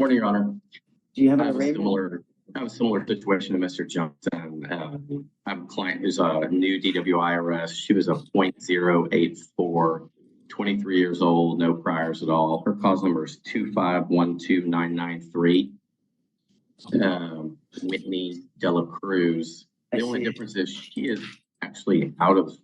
Morning, Your Honor. Do you have I an have a arraignment? similar situation to Mr. Johnson. I have a client who's a new DWI arrest. She was a .084, 23 years old, no priors at all. Her cause number is 2512993. Whitney Dela Cruz. The only difference is she is actually out of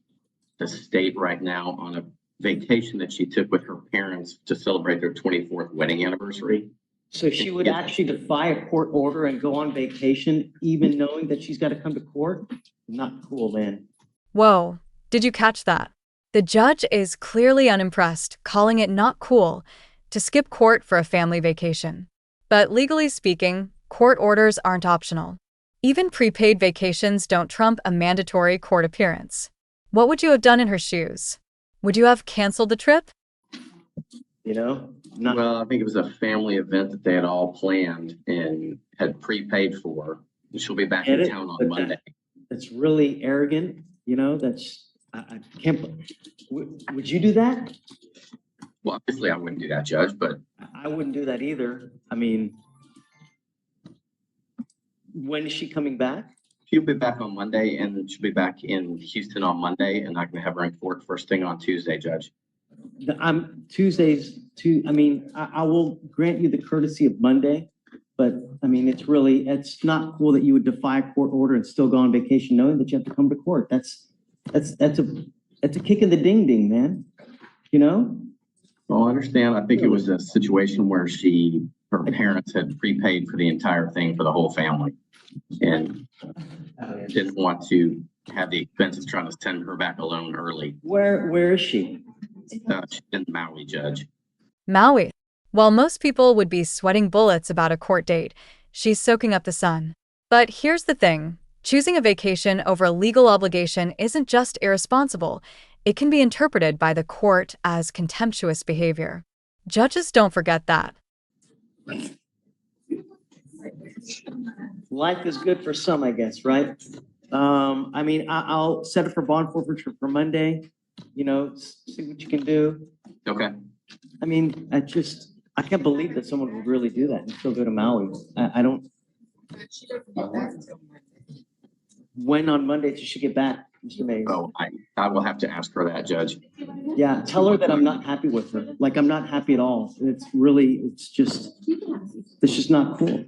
the state right now on a vacation that she took with her parents to celebrate their 24th wedding anniversary. So she would actually defy a court order and go on vacation, even knowing that she's got to come to court? Not cool, man. Whoa, did you catch that? The judge is clearly unimpressed, calling it not cool to skip court for a family vacation. But legally speaking, court orders aren't optional. Even prepaid vacations don't trump a mandatory court appearance. What would you have done in her shoes? Would you have canceled the trip? You know? Well, I think it was a family event that they had all planned and had prepaid for. She'll be back in town on Monday. That's really arrogant. You know, I can't. Would you do that? Well, obviously I wouldn't do that, Judge, but I wouldn't do that either. I mean, when is she coming back? she'll be back on Monday and she'll be back in Houston on Monday, and I can have her in court first thing on Tuesday, Judge. I will grant you the courtesy of Monday, but I mean, it's not cool that you would defy a court order and still go on vacation knowing that you have to come to court. That's a kick in the ding ding, man. You know? Well, I understand. I think it was a situation where her parents had prepaid for the entire thing for the whole family and didn't want to have the expense of trying to send her back alone early. Where is she? She's in Maui, Judge. Maui. While most people would be sweating bullets about a court date, she's soaking up the sun. But here's the thing. Choosing a vacation over a legal obligation isn't just irresponsible. It can be interpreted by the court as contemptuous behavior. Judges don't forget that. Life is good for some, I guess, right? I'll set it for bond forfeiture for Monday. You know, see what you can do. Okay. I mean, I can't believe that someone would really do that and still go to Maui. I don't. When on Monday does she get back, Mr. Mays? Oh, I will have to ask her that, Judge. Yeah, tell her that I'm not happy with her. Like, I'm not happy at all. It's just not cool.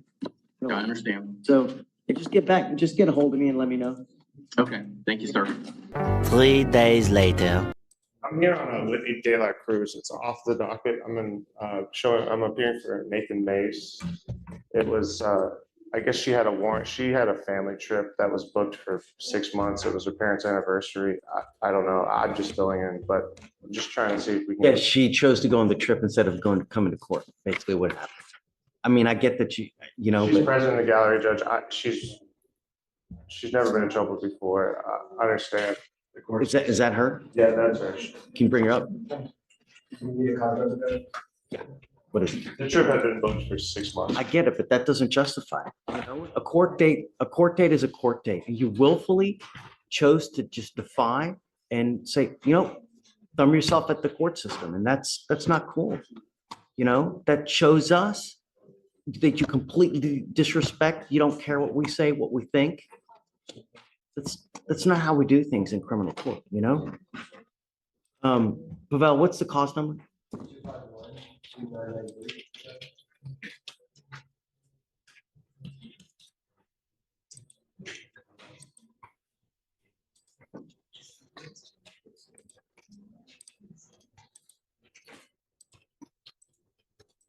I understand. So just get back, just get a hold of me and let me know. Okay. Thank you, sir. 3 days later. I'm here on a Whitney De La Cruz. It's off the docket. I'm appearing for Nathan Mays. It was, I guess she had a warrant. She had a family trip that was booked for 6 months. It was her parents' anniversary. I don't know. I'm just filling in, but I'm just trying to see if we can. Yeah, she chose to go on the trip instead of coming to court. Basically, what happened. I mean, I get that She's but president of the gallery, Judge. She's never been in trouble before. I understand. is that her? Yeah, that's her. Can you bring her up? Yeah. What is it? The trip had been booked for 6 months. I get it, but that doesn't justify it. You know, a court date is a court date. And you willfully chose to just defy and say, thumb yourself at the court system. And that's not cool. You know, that shows us that you completely disrespect. You don't care what we say, what we think. That's not how we do things in criminal court, you know? Pavel, what's the cause number?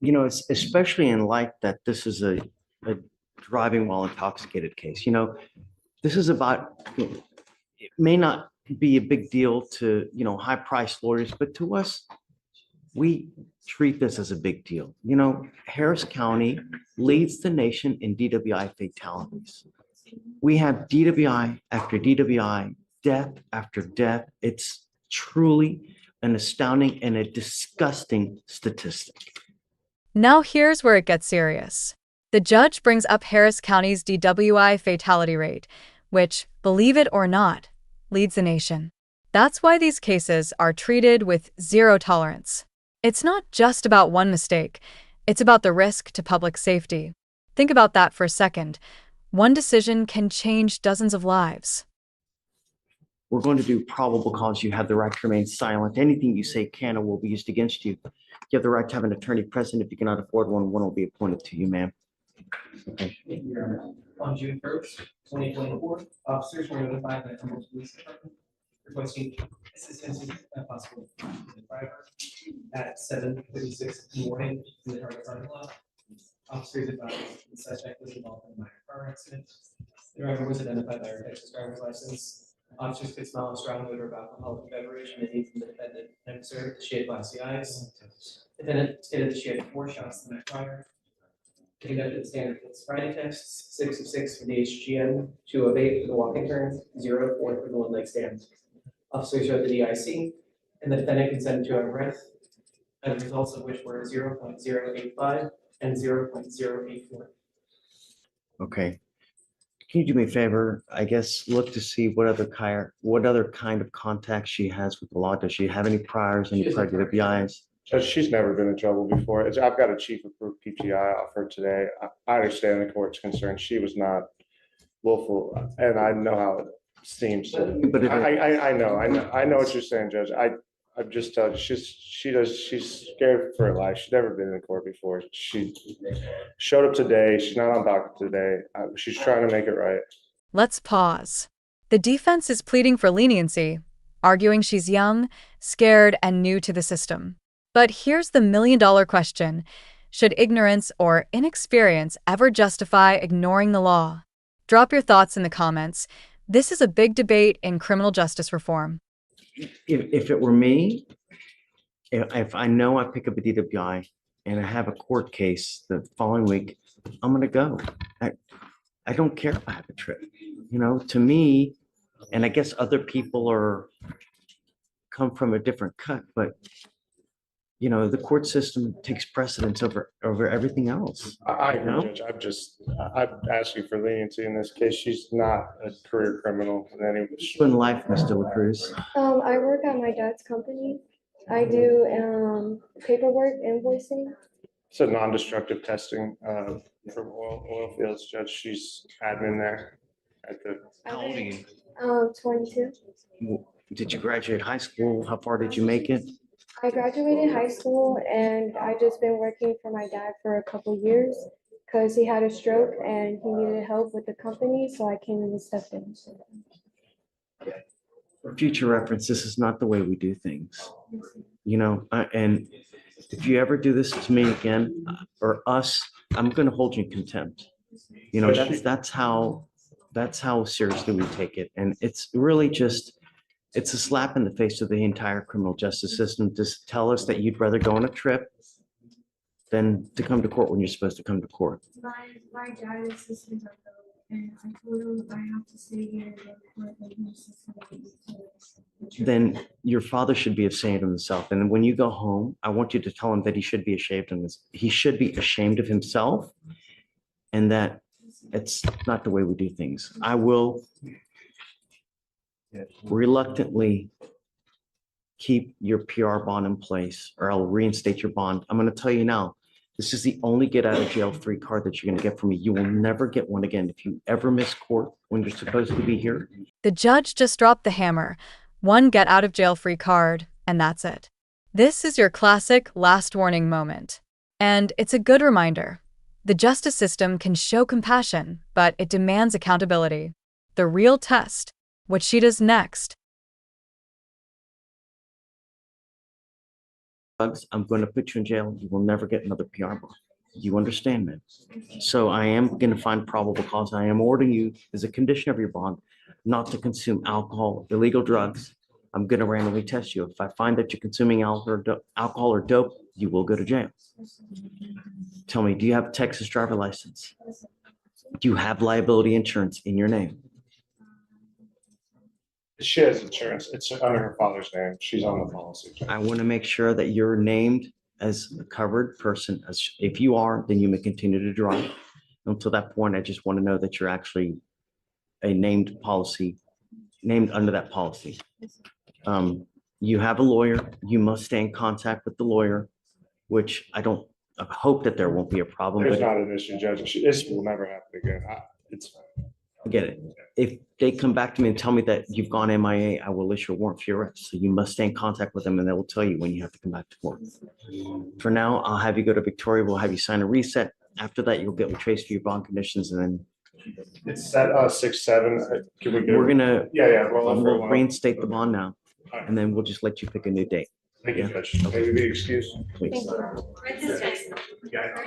You know, it's especially in light that this is a driving while intoxicated case. You know, this is about, it may not be a big deal to, high-priced lawyers, but to us, we treat this as a big deal. You know, Harris County leads the nation in DWI fatalities. We have DWI after DWI, death after death. It's truly an astounding and a disgusting statistic. Now here's where it gets serious. The judge brings up Harris County's DWI fatality rate, which, believe it or not, leads the nation. That's why these cases are treated with zero tolerance. It's not just about one mistake. It's about the risk to public safety. Think about that for a second. One decision can change dozens of lives. We're going to do probable cause. You have the right to remain silent. Anything you say can or will be used against you. You have the right to have an attorney present. If you cannot afford one, one will be appointed to you, ma'am. Okay. On June 1st, 2024, officers were notified by the Humboldt Police Department requesting assistance if possible to the driver at 7:36 in the morning in the target parking lot. Officers advised the suspect was involved in a minor car accident. The driver was identified by her Texas driver's license. Officers could smell a strong odor of alcoholic beverage emitting from the defendant and observed that she had glassy eyes. Defendant stated that she had 4 shots the night prior. Conducted standard sobriety tests, 6 of 6 for the HGM, 2 of 8 for the walking turn, 0 of 4 for the one leg stand. Officers showed the DIC, and the defendant consented to a breath, and the results of which were 0.085 and 0.084. Okay. Can you do me a favor? I guess look to see what other kind of contact she has with the law. Does she have any priors, any prior DWIs? Judge, she's never been in trouble before. I've got a chief approved PTI off her today. I understand the court's concern. She was not willful, and I know how it seems. But I know what you're saying, Judge. I'm just telling you, she's scared for her life. She's never been in court before. She showed up today. She's not on docket today. She's trying to make it right. Let's pause. The defense is pleading for leniency, arguing she's young, scared, and new to the system. But here's the million-dollar question. Should ignorance or inexperience ever justify ignoring the law? Drop your thoughts in the comments. This is a big debate in criminal justice reform. If it were me, if I know I pick up a DWI and I have a court case the following week, I'm going to go. I don't care if I have a trip. You know, to me, and I guess other people come from a different cut, but you know, the court system takes precedence over everything else. I agree, No? Judge. I'm asking for leniency in this case. She's not a career criminal in any way. In life, Mr. LaCruz. I work at my dad's company. I do paperwork, invoicing. It's a non-destructive testing for oil fields, Judge. She's admin there at the. How old are you? 22. Did you graduate high school? How far did you make it? I graduated high school and I just been working for my dad for a couple years because he had a stroke and he needed help with the company, so I came in and stepped in. For future reference, this is not the way we do things. You know, and if you ever do this to me again, or us, I'm going to hold you in contempt. You know, that's how seriously we take it. And it's really just, it's a slap in the face of the entire criminal justice system to tell us that you'd rather go on a trip than to come to court when you're supposed to come to court. My dad is systems are and I told him I have to stay here and Then your father should be ashamed of himself. And when you go home, I want you to tell him that he should be ashamed of this. He should be ashamed of himself, and that it's not the way we do things. I will reluctantly keep your PR bond in place, or I'll reinstate your bond. I'm going to tell you now, this is the only get out of jail free card that you're going to get from me. You will never get one again. If you ever miss court when you're supposed to be here. The judge just dropped the hammer. One get out of jail free card, and that's it. This is your classic last warning moment. And it's a good reminder. The justice system can show compassion, but it demands accountability. The real test, what she does next. I'm going to put you in jail. You will never get another PR bond. You understand, man? So I am going to find probable cause. I am ordering you as a condition of your bond not to consume alcohol, illegal drugs. I'm going to randomly test you. If I find that you're consuming alcohol or dope, you will go to jail. Tell me, do you have a Texas driver license? Do you have liability insurance in your name? She has insurance. It's under her father's name. She's on the policy. I want to make sure that you're named as a covered person. As if you are, then you may continue to drive. Until that point, I just want to know that you're actually a named under that policy. You have a lawyer. You must stay in contact with the lawyer, which I don't I hope that there won't be a problem, There's but not an issue, Judge. This will never happen again. It's fine. I get it. If they come back to me and tell me that you've gone MIA, I will issue a warrant for your arrest. So you must stay in contact with them and they will tell you when you have to come back to court. For now, I'll have you go to Victoria. We'll have you sign a reset. After that, you'll get with Trace for your bond conditions and then It's set 6/7. Can we go? we're gonna, Yeah. Well, we'll reinstate the bond now All right. and then we'll just let you pick a new date. Thank you, Judge. Maybe be excused. Please. Thank you. Yeah.